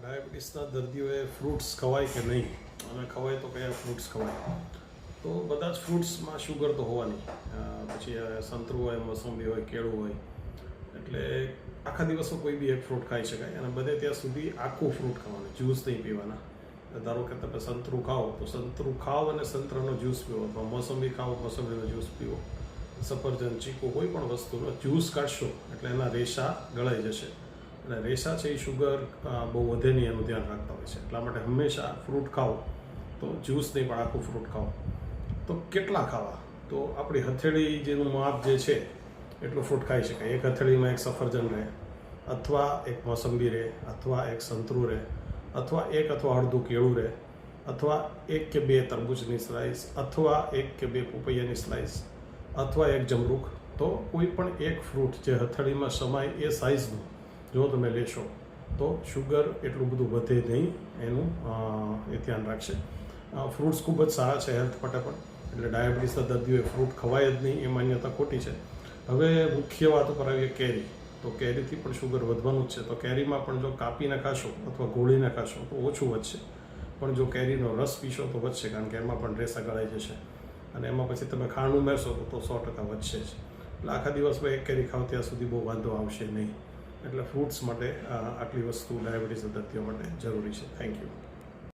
ડાયાબિટીસના દર્દીઓએ ફ્રૂટ્સ ખવાય કે નહીં અને ખવાય તો કયા ફ્રૂટ્સ ખવાય? તો બધા જ ફ્રૂટ્સમાં શુગર તો હોવાની, પછી સંતરું હોય, મોસંબી હોય, કેળું હોય, એટલે આખા દિવસમાં કોઈ બી એક ફ્રૂટ ખાઈ શકાય અને બધે ત્યાં સુધી આખું ફ્રૂટ ખાવાનું, જ્યુસ નહીં પીવાના. ધારો કે તમે સંતરું ખાઓ તો સંતરું ખાઓ અને સંતરાનો જ્યુસ પીવો, અથવા મોસંબી ખાઓ, મોસંબીનો જ્યુસ પીવો. સફરજન, ચીકુ, કોઈ પણ વસ્તુનો જ્યુસ કાઢશો એટલે એના રેશા ગળાઈ જશે અને રેશા છે એ શુગર બહુ વધે નહીં એનું ધ્યાન રાખતા હોય છે. એટલા માટે હંમેશા ફ્રૂટ ખાઓ તો જ્યુસ નહીં પણ આખું ફ્રૂટ ખાઓ. તો કેટલા ખાવા? તો આપણી હથેળી જેનું માપ જે છે એટલું ફ્રૂટ ખાઈ શકાય. એક હથેળીમાં એક સફરજન રહે, અથવા એક મોસંબી રહે, અથવા એક સંતરું રહે, અથવા એક અથવા અડધું કેળું રહે, અથવા એક કે બે તરબૂચની સ્લાઇસ, અથવા એક કે બે પપૈયાની સ્લાઇસ, અથવા એક જમરૂખ. તો કોઈ પણ એક ફ્રૂટ જે હથેળીમાં સમાય એ સાઇઝનું જો તમે લેશો તો શુગર એટલું બધું વધે નહીં, એનું એ ધ્યાન રાખશે. ફ્રૂટ્સ ખૂબ જ સારા છે હેલ્થ માટે પણ, એટલે ડાયાબિટીસના દર્દીઓએ ફ્રૂટ ખવાય જ નહીં એ માન્યતા ખોટી છે. હવે મુખ્ય વાત ઉપર આવીએ કેરી. તો કેરીથી પણ શુગર વધવાનું જ છે. તો કેરીમાં પણ જો કાપીને ખાશો અથવા ગોળીને ખાશો તો ઓછું વધશે, પણ જો કેરીનો રસ પીશો તો વધશે, કારણ કે એમાં પણ રેસા ગળાઈ જશે અને એમાં પછી તમે ખાંડ ઉમેરશો તો 100% વધશે જ. એટલે આખા દિવસમાં એક કેરી ખાવ ત્યાં સુધી બહુ વાંધો આવશે નહીં. એટલે ફ્રૂટ્સ માટે આટલી વસ્તુ ડાયાબિટીસ દર્દીઓ માટે જરૂરી છે. Thank you.